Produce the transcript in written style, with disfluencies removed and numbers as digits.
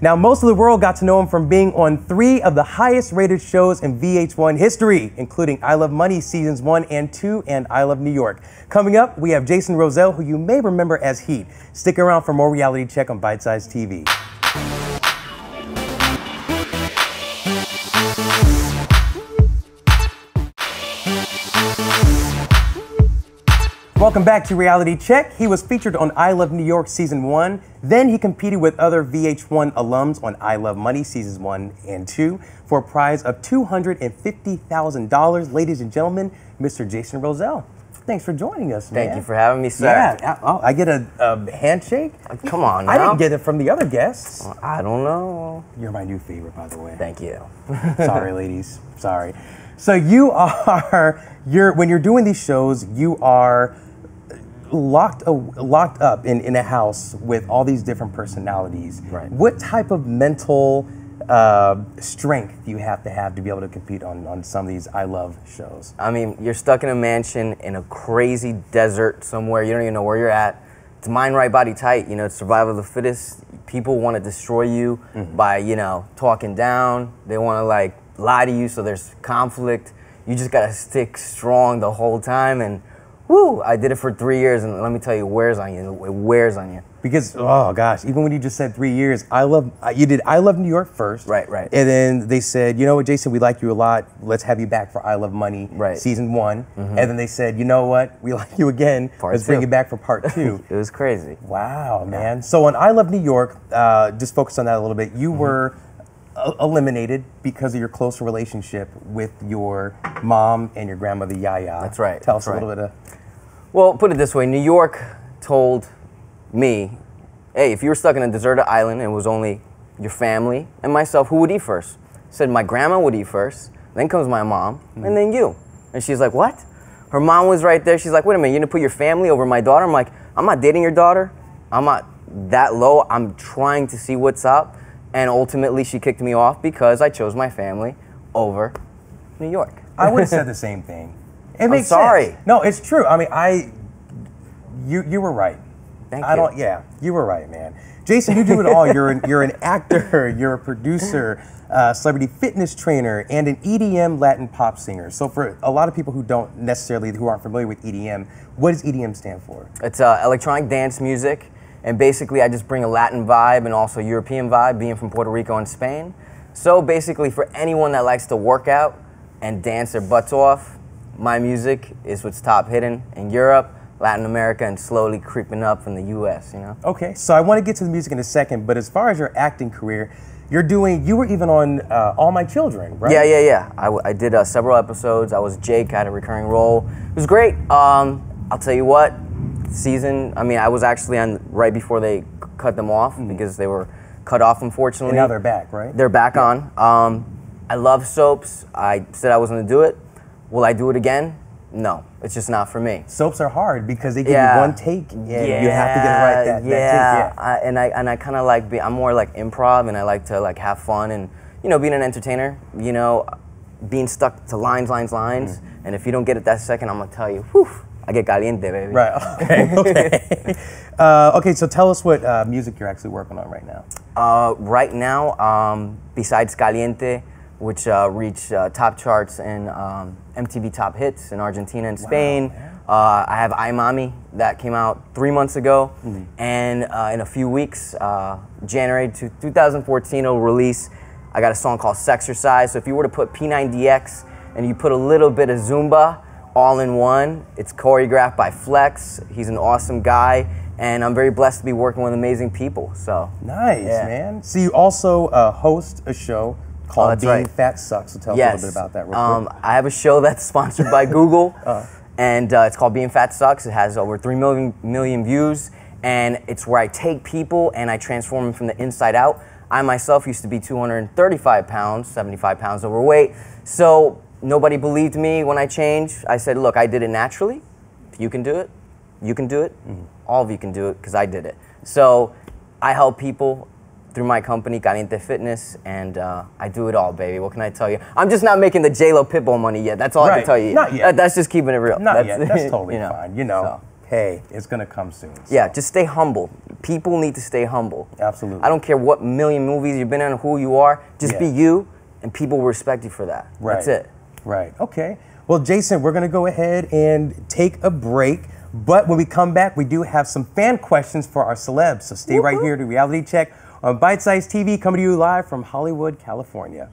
Now, most of the world got to know him from being on 3 of the highest rated shows in VH1 history, including I Love Money Seasons 1 and 2 and I Love New York. Coming up, we have Jason Rosell, who you may remember as Heat. Stick around for more Reality Check on Bite Size TV. Welcome back to Reality Check. He was featured on I Love New York Season 1. Then he competed with other VH1 alums on I Love Money Seasons 1 and 2 for a prize of $250,000. Ladies and gentlemen, Mr. Jason Rosell. Thanks for joining us, man. Thank you for having me, sir. Yeah. Oh, I get a handshake? Come on now. I didn't get it from the other guests. I don't know. You're my new favorite, by the way. Thank you. Sorry, ladies. Sorry. So you are, when you're doing these shows, you are locked up in a house with all these different personalities. Right. What type of mental strength do you have to be able to compete on some of these I Love shows? I mean, you're stuck in a mansion in a crazy desert somewhere. You don't even know where you're at. It's mind right, body tight. You know, it's survival of the fittest. People want to destroy you by, you know, talking down. They want to like lie to you, so there's conflict. You just got to stick strong the whole time, and woo, I did it for 3 years, and let me tell you, it wears on you. It wears on you. Because, oh gosh, even when you just said 3 years, you did I Love New York first. Right. And then they said, you know what, Jason, we like you a lot. Let's have you back for I Love Money Season 1. And then they said, you know what, we like you again. Let's bring you back for Part 2. It was crazy. Wow, man. So on I Love New York, just focus on that a little bit. You were eliminated because of your close relationship with your mom and your grandmother, Yaya. That's right. Tell us a little bit of... Well, put it this way, New York told me, hey, if you were stuck in a deserted island and it was only your family and myself, who would eat first? I said my grandma would eat first, then comes my mom, and then you. And she's like, what? Her mom was right there. She's like, wait a minute, you're gonna put your family over my daughter? I'm like, I'm not dating your daughter. I'm not that low. I'm trying to see what's up. And ultimately, she kicked me off because I chose my family over New York. I would have said the same thing. It makes sorry. sense. No, it's true. I mean, you were right. Thank you. Yeah, you were right, man. Jason, you do it all. You're an actor. You're a producer, celebrity fitness trainer, and an EDM Latin pop singer. So for a lot of people who aren't familiar with EDM, what does EDM stand for? It's electronic dance music. And basically, I just bring a Latin vibe and also European vibe, being from Puerto Rico and Spain. So basically, for anyone that likes to work out and dance their butts off, my music is what's top hidden in Europe, Latin America, and slowly creeping up in the US, you know? Okay, so I want to get to the music in a second, but as far as your acting career, you were even on All My Children, right? Yeah. I did several episodes. I was Jake, I had a recurring role. It was great. I'll tell you what, I was actually on right before they cut them off because they were cut off, unfortunately. And now they're back, right? They're back on. I love soaps. I said I was going to do it. Will I do it again? No, it's just not for me. Soaps are hard because they give you one take and you have to get it right that take. Yeah. I kind of like, I'm more like improv, and I like to like have fun and, you know, being an entertainer, you know, being stuck to lines. And if you don't get it that second, I'm going to tell you, whew, I get caliente, baby. Right, okay. Okay, so tell us what music you're actually working on right now. Right now, besides Caliente, which reached top charts in MTV Top Hits in Argentina and Spain. Wow, I have I Mami that came out 3 months ago, and in a few weeks, January 2014, it'll release. I got a song called Sexercise. So if you were to put P90X and you put a little bit of Zumba all in one, it's choreographed by Flex. He's an awesome guy, and I'm very blessed to be working with amazing people. So nice, man. So you also host a show called Being Fat Sucks. So tell us a little bit about that real quick. I have a show that's sponsored by Google, and it's called Being Fat Sucks. It has over 3 million views, and it's where I take people and I transform them from the inside out. I myself used to be 235 pounds, 75 pounds overweight, so nobody believed me when I changed. I said, look, I did it naturally. If you can do it, you can do it. All of you can do it because I did it. So I help people through my company, Caliente Fitness, and I do it all, baby. What can I tell you? I'm just not making the J-Lo Pitbull money yet. That's all I can tell you. Not yet. That's just keeping it real. Not yet. That's totally you know, fine. You know, hey, it's going to come soon. So. Yeah, just stay humble. People need to stay humble. Absolutely. I don't care what million movies you've been in, who you are. Just Yeah. be you, and people will respect you for that. Right. That's it. Right. Okay. Well, Jason, we're going to go ahead and take a break. But when we come back, we do have some fan questions for our celebs. So stay right here to Reality Check on Bite Size TV, coming to you live from Hollywood, California.